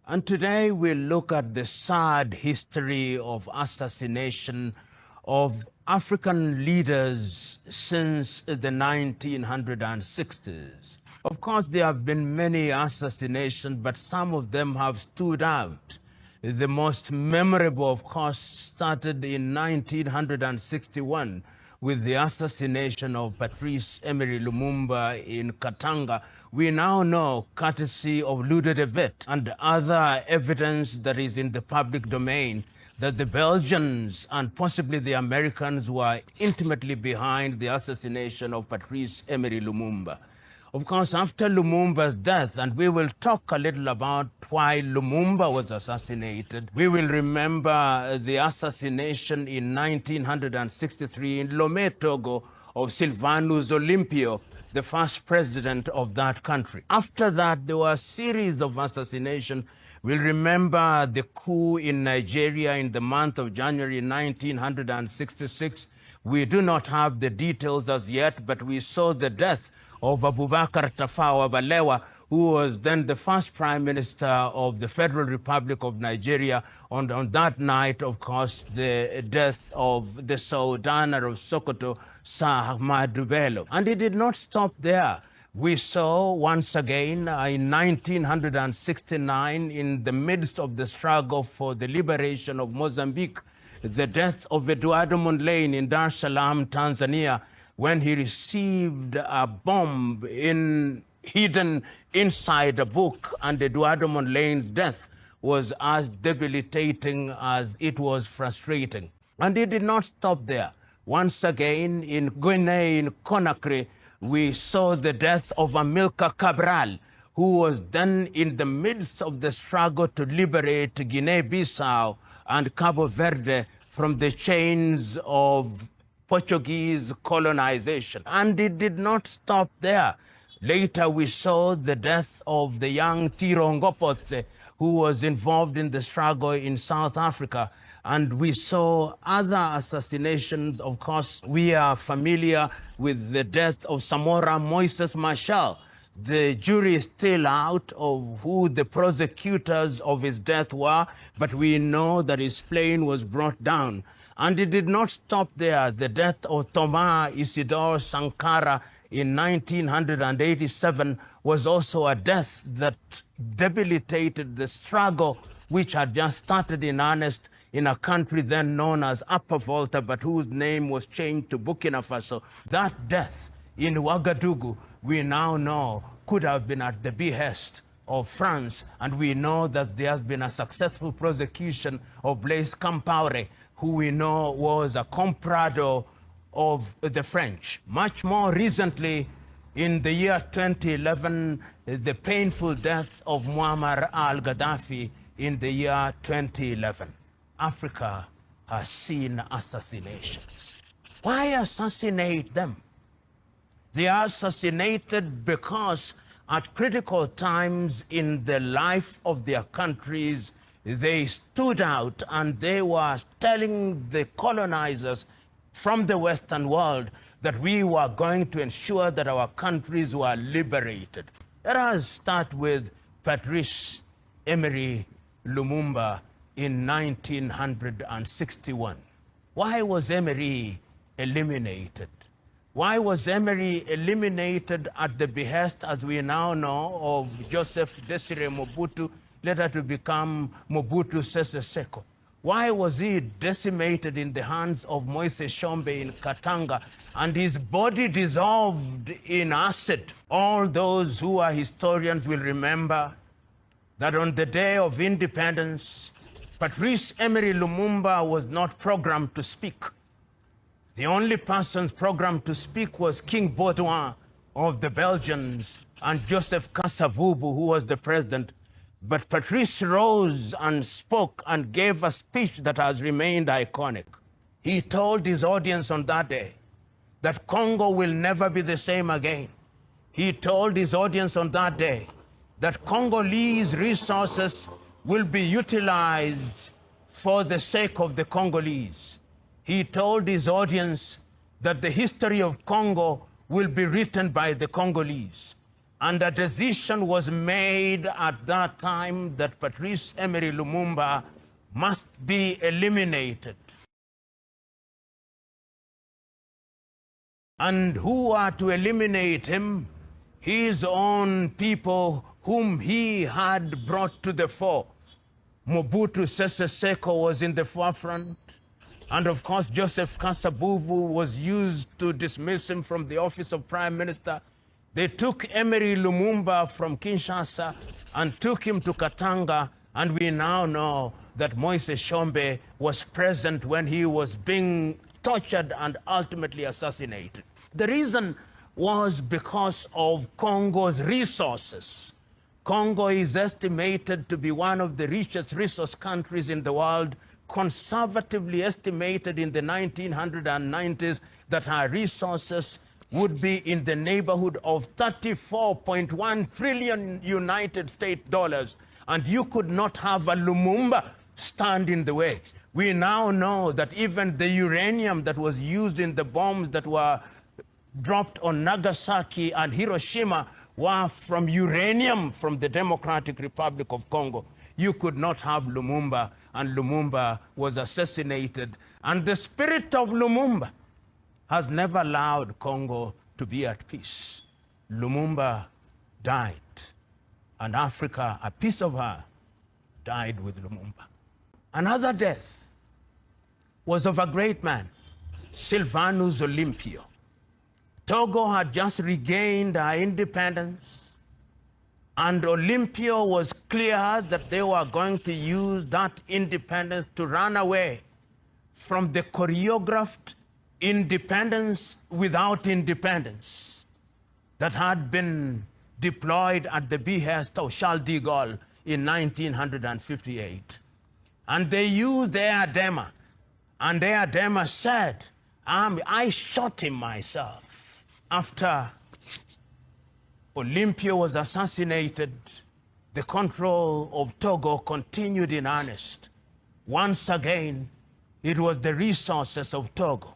And today we'll look at the sad history of assassination of African leaders since the 1960s. Of course, there have been many assassinations, but some of them have stood out. The most memorable, of course, started in 1961 with the assassination of Patrice Lumumba in Katanga. We now know, courtesy of Lude de Vet and other evidence that is in the public domain, that the Belgians and possibly the Americans were intimately behind the assassination of Patrice Lumumba. Of course, after Lumumba's death, and we will talk a little about why Lumumba was assassinated, we will remember the assassination in 1963 in Lomé, Togo, of Sylvanus Olympio, the first president of that country. After that, there were a series of assassinations. We'll remember the coup in Nigeria in the month of January 1966. We do not have the details as yet, but we saw the death of Abubakar Tafawa Balewa, who was then the first prime minister of the Federal Republic of Nigeria. On that night, of course, the death of the Sultan of Sokoto, Sir Ahmadu Bello. And it did not stop there. We saw once again in 1969, in the midst of the struggle for the liberation of Mozambique, the death of Eduardo Mondlane in Dar es Salaam, Tanzania, when he received a bomb hidden inside a book, and Eduardo Mondlane's death was as debilitating as it was frustrating. And it did not stop there. Once again, in Guinea, in Conakry, we saw the death of Amilcar Cabral, who was then in the midst of the struggle to liberate Guinea-Bissau and Cabo Verde from the chains of Portuguese colonization. And it did not stop there. Later, we saw the death of the young Tiro Ngopotse, who was involved in the struggle in South Africa. And we saw other assassinations. Of course, we are familiar with the death of Samora Moises Machel. The jury is still out of who the prosecutors of his death were, but we know that his plane was brought down. And it did not stop there. The death of Thomas Sankara in 1987 was also a death that debilitated the struggle which had just started in earnest in a country then known as Upper Volta, but whose name was changed to Burkina Faso. That death in Ouagadougou, we now know, could have been at the behest of France, and we know that there has been a successful prosecution of Blaise Compaoré, who we know was a comprador of the French. Much more recently, in the year 2011, the painful death of Muammar al-Gaddafi in the year 2011. Africa has seen assassinations. Why assassinate them? They are assassinated because at critical times in the life of their countries, they stood out and they were telling the colonizers from the Western world that we were going to ensure that our countries were liberated. Let us start with Patrice Lumumba in 1961. Why was Emery eliminated? Why was Emery eliminated at the behest, as we now know, of Joseph Desire Mobutu, later to become Mobutu Sese Seko? Why was he decimated in the hands of Moise Tshombe in Katanga and his body dissolved in acid? All those who are historians will remember that on the day of independence, Patrice Lumumba was not programmed to speak. The only persons programmed to speak was King Baudouin of the Belgians and Joseph Kasavubu, who was the president. But Patrice rose and spoke and gave a speech that has remained iconic. He told his audience on that day that Congo will never be the same again. He told his audience on that day that Congolese resources will be utilized for the sake of the Congolese. He told his audience that the history of Congo will be written by the Congolese. And a decision was made at that time that Patrice Emery Lumumba must be eliminated. And who are to eliminate him? His own people whom he had brought to the fore. Mobutu Sese Seko was in the forefront. And of course, Joseph Kasavubu was used to dismiss him from the office of Prime Minister. They took Emery Lumumba from Kinshasa and took him to Katanga, and we now know that Moise Tshombe was present when he was being tortured and ultimately assassinated. The reason was because of Congo's resources. Congo is estimated to be one of the richest resource countries in the world, conservatively estimated in the 1990s that our resources would be in the neighborhood of 34.1 trillion United States dollars. And you could not have a Lumumba stand in the way. We now know that even the uranium that was used in the bombs that were dropped on Nagasaki and Hiroshima were from uranium from the Democratic Republic of Congo. You could not have Lumumba, and Lumumba was assassinated. And the spirit of Lumumba has never allowed Congo to be at peace. Lumumba died, and Africa, a piece of her, died with Lumumba. Another death was of a great man, Sylvanus Olympio. Togo had just regained her independence, and Olympio was clear that they were going to use that independence to run away from the choreographed independence without independence that had been deployed at the behest of Charles de Gaulle in 1958. And they used Eyadema, and Eyadema said, I shot him myself. After Olympio was assassinated, the control of Togo continued in earnest. Once again, it was the resources of Togo.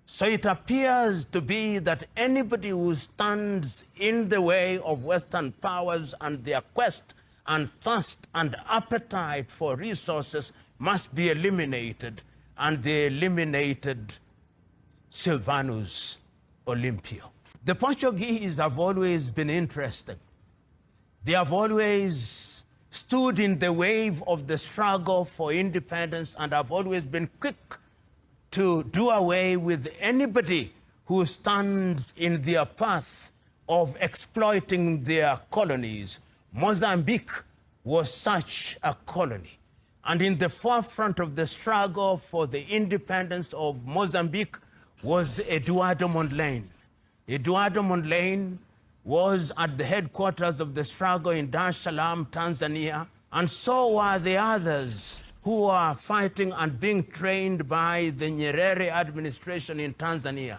So it appears to be that anybody who stands in the way of Western powers and their quest and thirst and appetite for resources must be eliminated, and they eliminated Sylvanus Olympio. The Portuguese have always been interesting. They have always stood in the wave of the struggle for independence and have always been quick to do away with anybody who stands in their path of exploiting their colonies. Mozambique was such a colony. And in the forefront of the struggle for the independence of Mozambique was Eduardo Mondlane. Eduardo Mondlane was at the headquarters of the struggle in Dar es Salaam, Tanzania, and so were the others who are fighting and being trained by the Nyerere administration in Tanzania.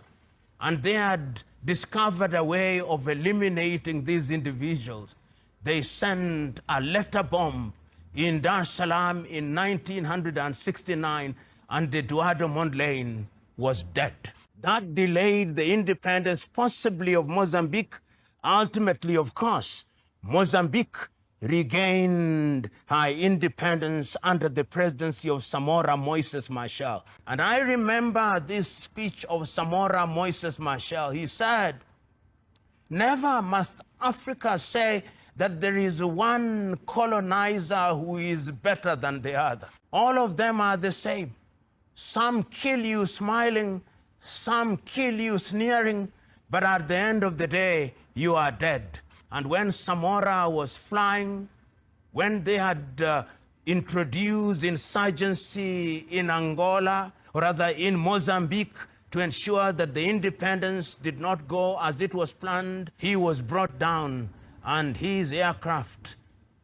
And they had discovered a way of eliminating these individuals. They sent a letter bomb in Dar es Salaam in 1969, and Eduardo Mondlane was dead. That delayed the independence, possibly of Mozambique. Ultimately, of course, Mozambique regained her independence under the presidency of Samora Moises Machel. And I remember this speech of Samora Moises Machel. He said, "Never must Africa say that there is one colonizer who is better than the other. All of them are the same. Some kill you smiling, some kill you sneering, but at the end of the day, you are dead." And when Samora was flying, when they had introduced insurgency in Angola, or rather in Mozambique, to ensure that the independence did not go as it was planned, he was brought down, and his aircraft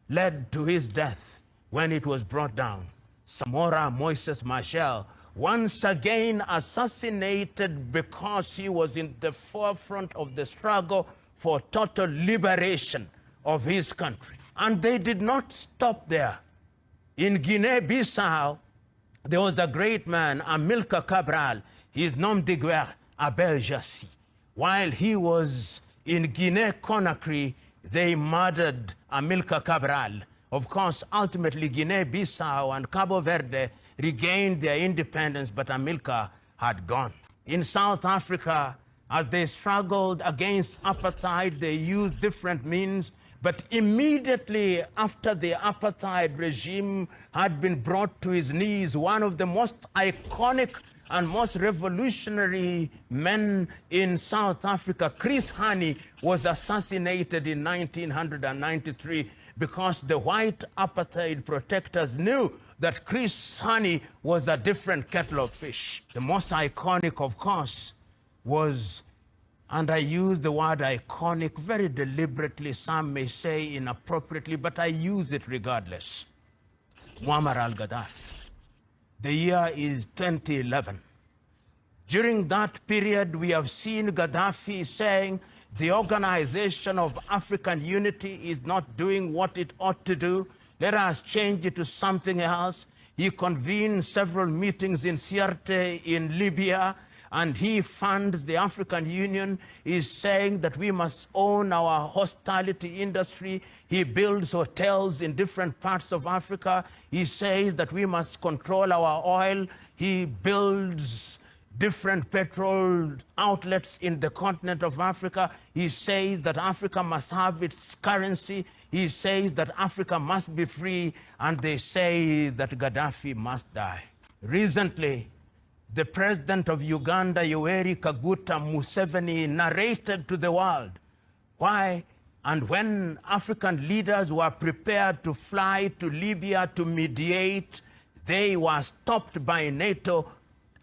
led to his death when it was brought down. Samora Moises Machel, once again assassinated because he was in the forefront of the struggle for total liberation of his country. And they did not stop there. In Guinea-Bissau, there was a great man, Amilcar Cabral, his nom de guerre, Abel Jassy. While he was in Guinea-Conakry, They murdered Amilcar Cabral. Of course, ultimately, Guinea-Bissau and Cabo Verde regained their independence, but Amilcar had gone. In South Africa, as they struggled against apartheid, they used different means, but immediately after the apartheid regime had been brought to his knees, one of the most iconic and most revolutionary men in South Africa, Chris Hani, was assassinated in 1993 because the white apartheid protectors knew that Chris Hani was a different kettle of fish. The most iconic, of course, was, and I use the word iconic very deliberately, some may say inappropriately, but I use it regardless, Muammar al-Gaddafi. The year is 2011. During that period, we have seen Gaddafi saying the Organization of African Unity is not doing what it ought to do. Let us change it to something else. He convened several meetings in Sirte in Libya, and he funds the African Union. He's saying that we must own our hospitality industry. He builds hotels in different parts of Africa. He says that we must control our oil. He builds different petrol outlets in the continent of Africa. He says that Africa must have its currency. He says that Africa must be free, and they say that Gaddafi must die. Recently, the president of Uganda, Yoweri Kaguta Museveni, narrated to the world why and when African leaders were prepared to fly to Libya to mediate, they were stopped by NATO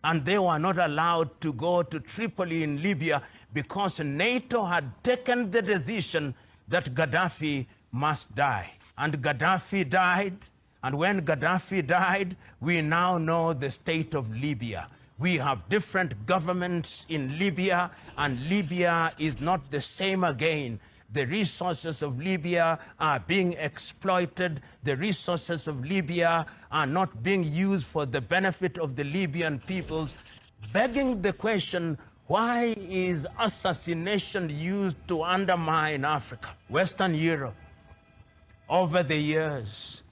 and they were not allowed to go to Tripoli in Libya because NATO had taken the decision that Gaddafi must die. And Gaddafi died, and when Gaddafi died, we now know the state of Libya. We have different governments in Libya, and Libya is not the same again. The resources of Libya are being exploited. The resources of Libya are not being used for the benefit of the Libyan peoples, begging the question, why is assassination used to undermine Africa? Western Europe, over the years,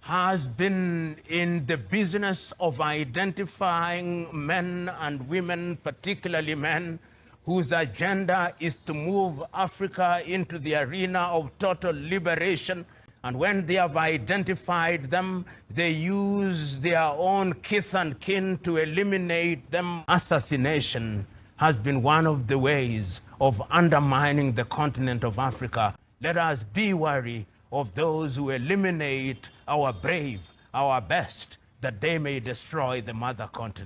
has been in the business of identifying men and women, particularly men, whose agenda is to move Africa into the arena of total liberation. And when they have identified them, they use their own kith and kin to eliminate them. Assassination has been one of the ways of undermining the continent of Africa. Let us be wary of those who eliminate our brave, our best, that they may destroy the mother continent.